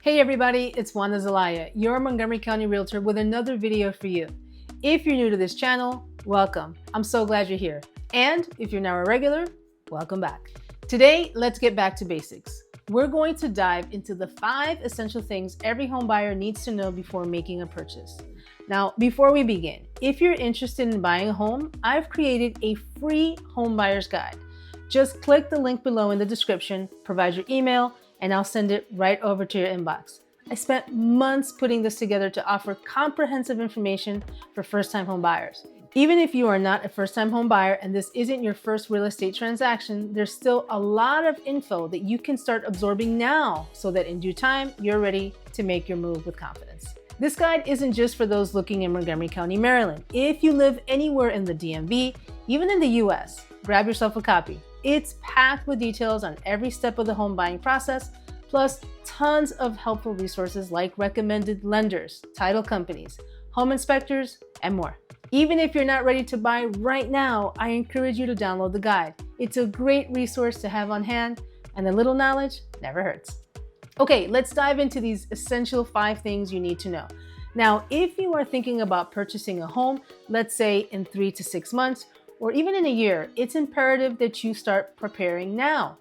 Hey everybody, it's Wanda Zelaya, your Montgomery County Realtor with another video for you. If you're new to this channel, welcome. I'm so glad you're here. And if you're now a regular, welcome back. Today, let's get back to basics. We're going to dive into the 5 essential things every home buyer needs to know before making a purchase. Now, before we begin, if you're interested in buying a home, I've created a free home buyer's guide. Just click the link below in the description, provide your email, and I'll send it right over to your inbox. I spent months putting this together to offer comprehensive information for first-time home buyers. Even if you are not a first-time home buyer and this isn't your first real estate transaction, there's still a lot of info that you can start absorbing now so that in due time, you're ready to make your move with confidence. This guide isn't just for those looking in Montgomery County, Maryland. If you live anywhere in the DMV, even in the US, grab yourself a copy. It's packed with details on every step of the home buying process, plus tons of helpful resources like recommended lenders, title companies, home inspectors, and more. Even if you're not ready to buy right now, I encourage you to download the guide. It's a great resource to have on hand, and a little knowledge never hurts. Okay, let's dive into these essential 5 things you need to know. Now, if you are thinking about purchasing a home, let's say in 3 to 6 months, or even in a year, it's imperative that you start preparing now.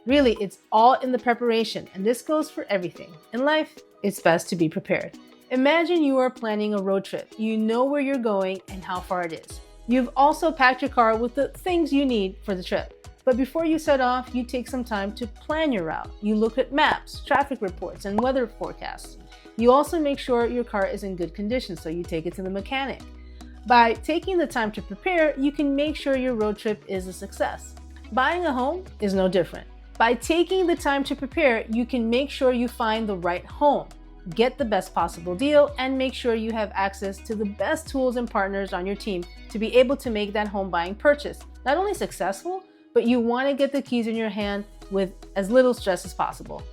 Really, it's all in the preparation, and this goes for everything. In life, it's best to be prepared. Imagine you are planning a road trip. You know where you're going and how far it is. You've also packed your car with the things you need for the trip. But before you set off, you take some time to plan your route. You look at maps, traffic reports, and weather forecasts. You also make sure your car is in good condition, so you take it to the mechanic. By taking the time to prepare, you can make sure your road trip is a success. Buying a home is no different. By taking the time to prepare, you can make sure you find the right home, get the best possible deal, and make sure you have access to the best tools and partners on your team to be able to make that home buying purchase not only successful, but you want to get the keys in your hand with as little stress as possible.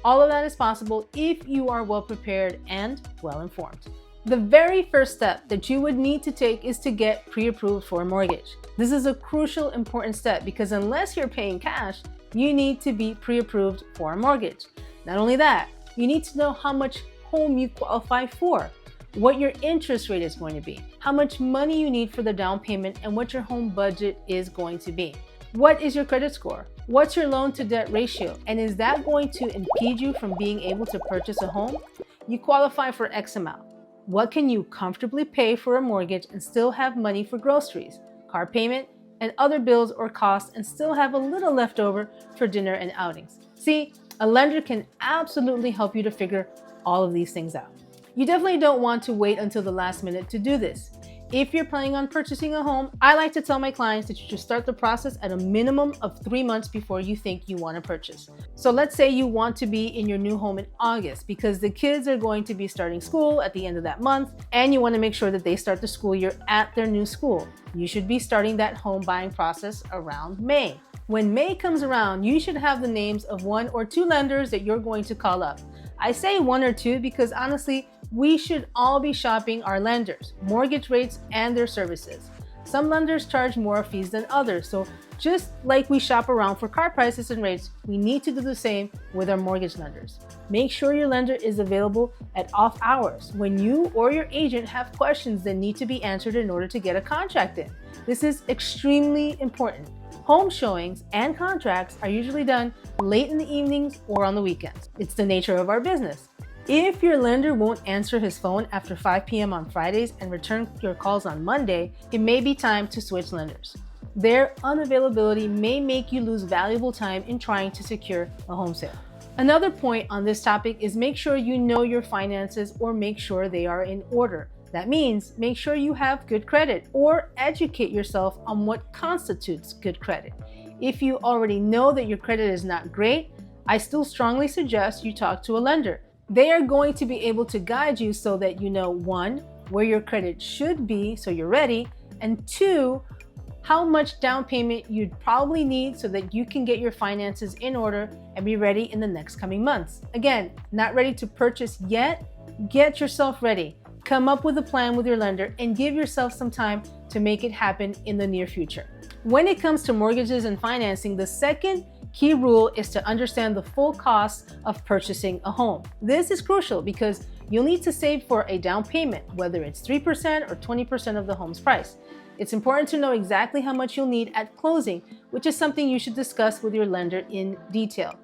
All of that is possible if you are well prepared and well informed. The very first step that you would need to take is to get pre-approved for a mortgage. This is a crucial, important step because unless you're paying cash, you need to be pre-approved for a mortgage. Not only that, you need to know how much home you qualify for, what your interest rate is going to be, how much money you need for the down payment, and what your home budget is going to be. What is your credit score? What's your loan to debt ratio? And is that going to impede you from being able to purchase a home? You qualify for X amount. What can you comfortably pay for a mortgage and still have money for groceries, car payment, and other bills or costs and still have a little left over for dinner and outings? See, a lender can absolutely help you to figure all of these things out. You definitely don't want to wait until the last minute to do this. If you're planning on purchasing a home, I like to tell my clients that you should start the process at a minimum of 3 months before you think you want to purchase. So let's say you want to be in your new home in August because the kids are going to be starting school at the end of that month, and you want to make sure that they start the school year at their new school. You should be starting that home buying process around May. When May comes around, you should have the names of 1 or 2 lenders that you're going to call up. I say 1 or 2 because honestly, we should all be shopping our lenders, mortgage rates, and their services. Some lenders charge more fees than others, so just like we shop around for car prices and rates, we need to do the same with our mortgage lenders. Make sure your lender is available at off hours when you or your agent have questions that need to be answered in order to get a contract in. This is extremely important. Home showings and contracts are usually done late in the evenings or on the weekends. It's the nature of our business. If your lender won't answer his phone after 5 p.m. on Fridays and return your calls on Monday, it may be time to switch lenders. Their unavailability may make you lose valuable time in trying to secure a home sale. Another point on this topic is make sure you know your finances or make sure they are in order. That means make sure you have good credit or educate yourself on what constitutes good credit. If you already know that your credit is not great, I still strongly suggest you talk to a lender. They are going to be able to guide you so that you know 1, where your credit should be so you're ready, and 2, how much down payment you'd probably need so that you can get your finances in order and be ready in the next coming months. Again, not ready to purchase yet? Get yourself ready. Come up with a plan with your lender and give yourself some time to make it happen in the near future. When it comes to mortgages and financing, the second key rule is to understand the full cost of purchasing a home. This is crucial because you'll need to save for a down payment, whether it's 3% or 20% of the home's price. It's important to know exactly how much you'll need at closing, which is something you should discuss with your lender in detail.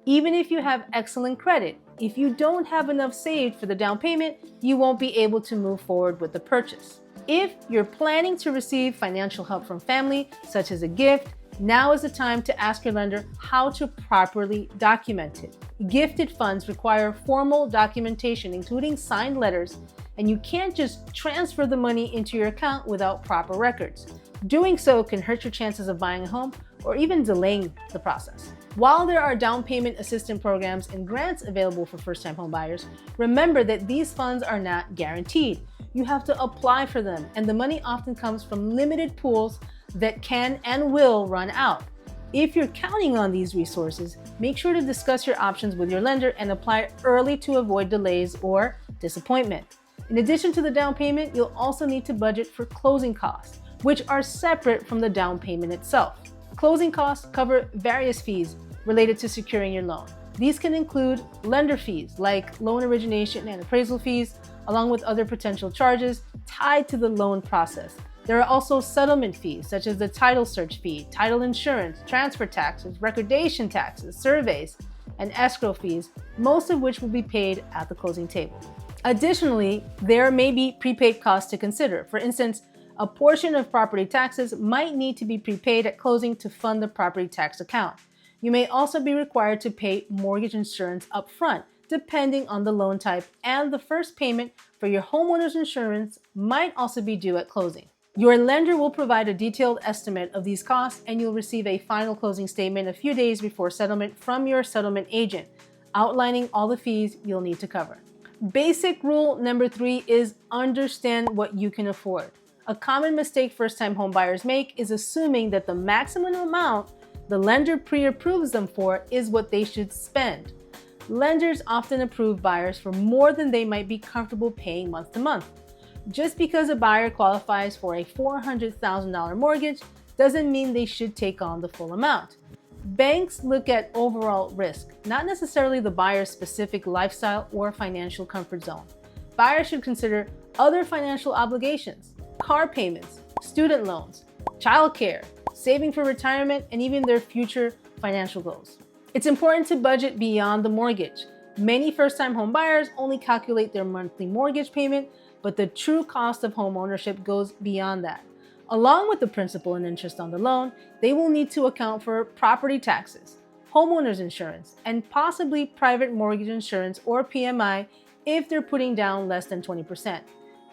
Even if you have excellent credit, if you don't have enough saved for the down payment, you won't be able to move forward with the purchase. If you're planning to receive financial help from family, such as a gift, now is the time to ask your lender how to properly document it. Gifted funds require formal documentation, including signed letters, and you can't just transfer the money into your account without proper records. Doing so can hurt your chances of buying a home or even delaying the process. While there are down payment assistance programs and grants available for first-time home buyers, remember that these funds are not guaranteed. You have to apply for them, and the money often comes from limited pools that can and will run out. If you're counting on these resources, make sure to discuss your options with your lender and apply early to avoid delays or disappointment. In addition to the down payment, you'll also need to budget for closing costs, which are separate from the down payment itself. Closing costs cover various fees related to securing your loan. These can include lender fees like loan origination and appraisal fees, along with other potential charges tied to the loan process. There are also settlement fees such as the title search fee, title insurance, transfer taxes, recordation taxes, surveys, and escrow fees, most of which will be paid at the closing table. Additionally, there may be prepaid costs to consider. For instance, a portion of property taxes might need to be prepaid at closing to fund the property tax account. You may also be required to pay mortgage insurance upfront, depending on the loan type, and the first payment for your homeowner's insurance might also be due at closing. Your lender will provide a detailed estimate of these costs, and you'll receive a final closing statement a few days before settlement from your settlement agent, outlining all the fees you'll need to cover. Basic rule number 3 is understand what you can afford. A common mistake first-time home buyers make is assuming that the maximum amount the lender pre-approves them for is what they should spend. Lenders often approve buyers for more than they might be comfortable paying month to month. Just because a buyer qualifies for a $400,000 mortgage doesn't mean they should take on the full amount. Banks look at overall risk, not necessarily the buyer's specific lifestyle or financial comfort zone. Buyers should consider other financial obligations, car payments, student loans, childcare, saving for retirement, and even their future financial goals. It's important to budget beyond the mortgage. Many first-time home buyers only calculate their monthly mortgage payment, but the true cost of home ownership goes beyond that. Along with the principal and interest on the loan, they will need to account for property taxes, homeowner's insurance, and possibly private mortgage insurance or PMI if they're putting down less than 20%.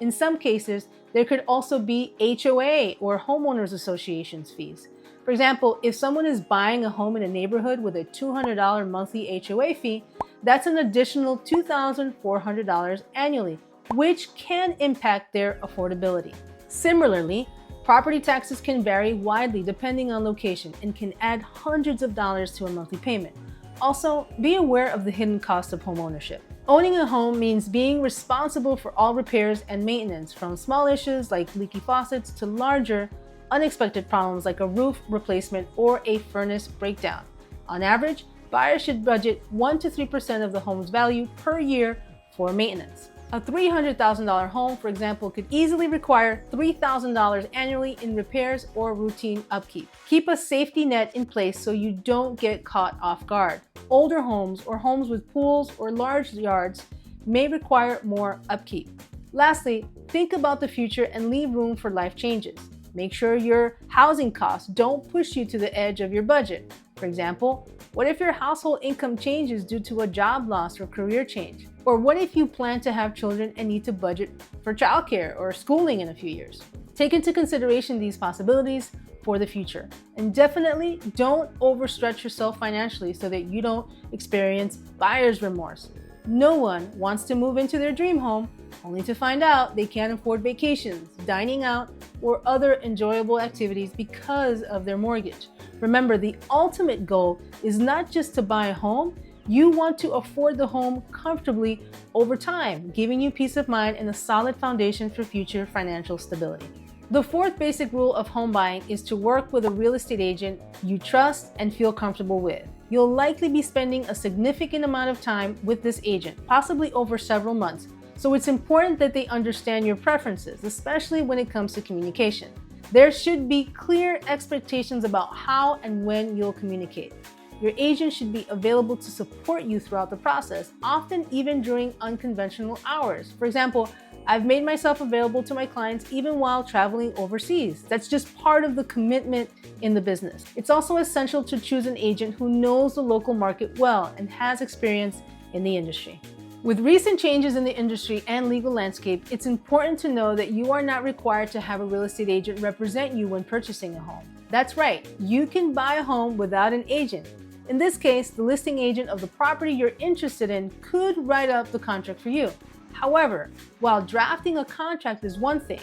In some cases, there could also be HOA or homeowners associations fees. For example, if someone is buying a home in a neighborhood with a $200 monthly HOA fee, that's an additional $2,400 annually, which can impact their affordability. Similarly, property taxes can vary widely depending on location and can add hundreds of dollars to a monthly payment. Also, be aware of the hidden cost of home ownership. Owning a home means being responsible for all repairs and maintenance, from small issues like leaky faucets to larger, unexpected problems like a roof replacement or a furnace breakdown. On average, buyers should budget 1 to 3% of the home's value per year for maintenance. A $300,000 home, for example, could easily require $3,000 annually in repairs or routine upkeep. Keep a safety net in place so you don't get caught off guard. Older homes or homes with pools or large yards may require more upkeep. Lastly, think about the future and leave room for life changes. Make sure your housing costs don't push you to the edge of your budget. For example, what if your household income changes due to a job loss or career change? Or what if you plan to have children and need to budget for childcare or schooling in a few years? Take into consideration these possibilities for the future. And definitely don't overstretch yourself financially so that you don't experience buyer's remorse. No one wants to move into their dream home only to find out they can't afford vacations, dining out, or other enjoyable activities because of their mortgage. Remember, the ultimate goal is not just to buy a home. You want to afford the home comfortably over time, giving you peace of mind and a solid foundation for future financial stability. The fourth basic rule of home buying is to work with a real estate agent you trust and feel comfortable with. You'll likely be spending a significant amount of time with this agent, possibly over several months, so it's important that they understand your preferences, especially when it comes to communication. There should be clear expectations about how and when you'll communicate. Your agent should be available to support you throughout the process, often even during unconventional hours. For example, I've made myself available to my clients even while traveling overseas. That's just part of the commitment in the business. It's also essential to choose an agent who knows the local market well and has experience in the industry. With recent changes in the industry and legal landscape, it's important to know that you are not required to have a real estate agent represent you when purchasing a home. That's right, you can buy a home without an agent. In this case, the listing agent of the property you're interested in could write up the contract for you. However, while drafting a contract is one thing,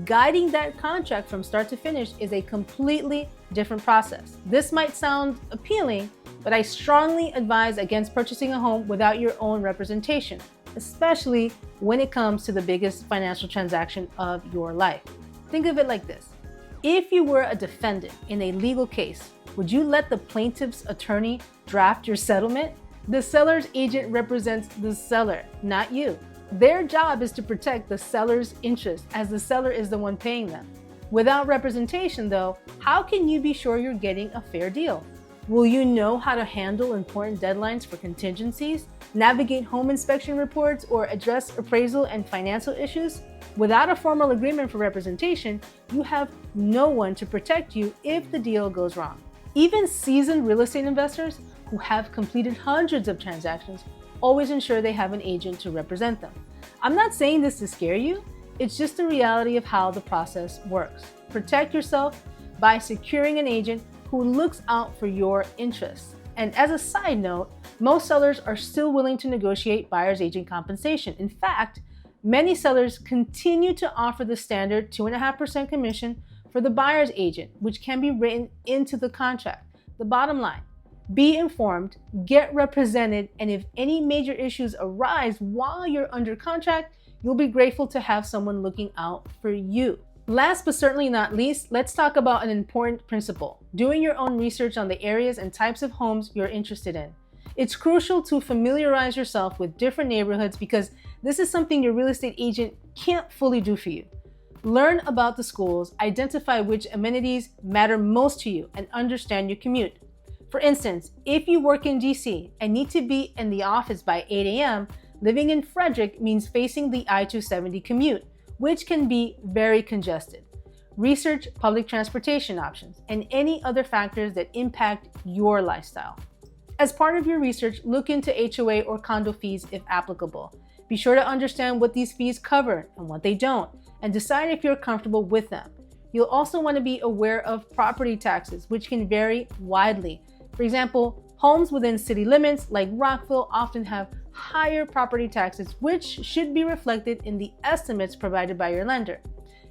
guiding that contract from start to finish is a completely different process. This might sound appealing, but I strongly advise against purchasing a home without your own representation, especially when it comes to the biggest financial transaction of your life. Think of it like this. If you were a defendant in a legal case, would you let the plaintiff's attorney draft your settlement? The seller's agent represents the seller, not you. Their job is to protect the seller's interest, as the seller is the one paying them. Without representation, though, how can you be sure you're getting a fair deal? Will you know how to handle important deadlines for contingencies, navigate home inspection reports, or address appraisal and financial issues? Without a formal agreement for representation, you have no one to protect you if the deal goes wrong. Even seasoned real estate investors who have completed hundreds of transactions always ensure they have an agent to represent them. I'm not saying this to scare you, it's just the reality of how the process works. Protect yourself by securing an agent who looks out for your interests. And as a side note, most sellers are still willing to negotiate buyer's agent compensation. In fact, many sellers continue to offer the standard 2.5% commission for the buyer's agent, which can be written into the contract. The bottom line, be informed, get represented, and if any major issues arise while you're under contract, you'll be grateful to have someone looking out for you. Last but certainly not least, let's talk about an important principle: doing your own research on the areas and types of homes you're interested in. It's crucial to familiarize yourself with different neighborhoods because this is something your real estate agent can't fully do for you. Learn about the schools, identify which amenities matter most to you, and understand your commute. For instance, if you work in DC and need to be in the office by 8 a.m., living in Frederick means facing the I-270 commute, which can be very congested. Research public transportation options and any other factors that impact your lifestyle. As part of your research, look into HOA or condo fees if applicable. Be sure to understand what these fees cover and what they don't, and decide if you're comfortable with them. You'll also want to be aware of property taxes, which can vary widely. For example, homes within city limits like Rockville often have higher property taxes, which should be reflected in the estimates provided by your lender.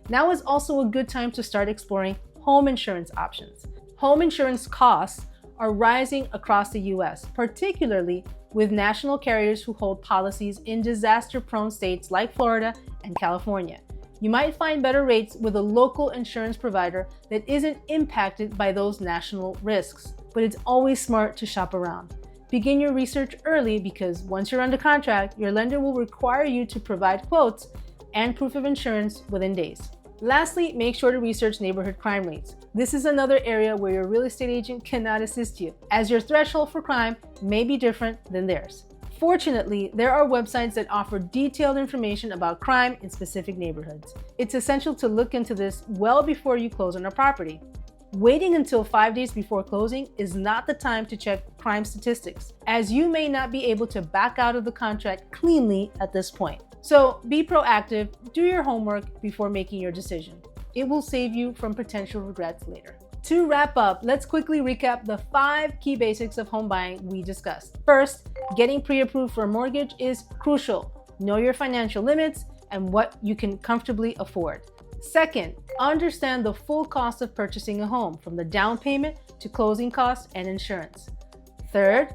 Now is also a good time to start exploring home insurance options. Home insurance costs are rising across the US, particularly with national carriers who hold policies in disaster-prone states like Florida and California. You might find better rates with a local insurance provider that isn't impacted by those national risks, but it's always smart to shop around. Begin your research early because once you're under contract, your lender will require you to provide quotes and proof of insurance within days. Lastly, make sure to research neighborhood crime rates. This is another area where your real estate agent cannot assist you, as your threshold for crime may be different than theirs. Fortunately, there are websites that offer detailed information about crime in specific neighborhoods. It's essential to look into this well before you close on a property. Waiting until 5 days before closing is not the time to check crime statistics, as you may not be able to back out of the contract cleanly at this point. So be proactive, do your homework before making your decision. It will save you from potential regrets later. To wrap up, let's quickly recap the 5 key basics of home buying we discussed. First, getting pre-approved for a mortgage is crucial. Know your financial limits and what you can comfortably afford. Second, understand the full cost of purchasing a home, from the down payment to closing costs and insurance. Third,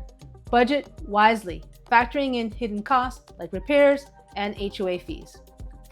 budget wisely, factoring in hidden costs like repairs and HOA fees.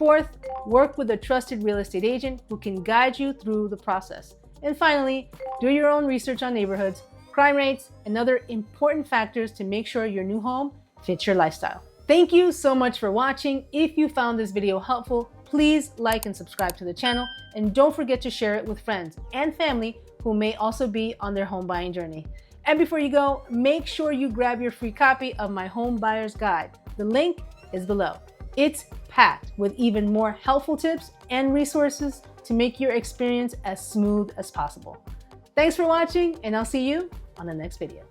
Fourth, work with a trusted real estate agent who can guide you through the process. And finally, do your own research on neighborhoods, crime rates, and other important factors to make sure your new home fits your lifestyle. Thank you so much for watching. If you found this video helpful, please like and subscribe to the channel, and don't forget to share it with friends and family who may also be on their home buying journey. And before you go, make sure you grab your free copy of my Home Buyers Guide. The link is below. It's packed with even more helpful tips and resources to make your experience as smooth as possible. Thanks for watching, and I'll see you on the next video.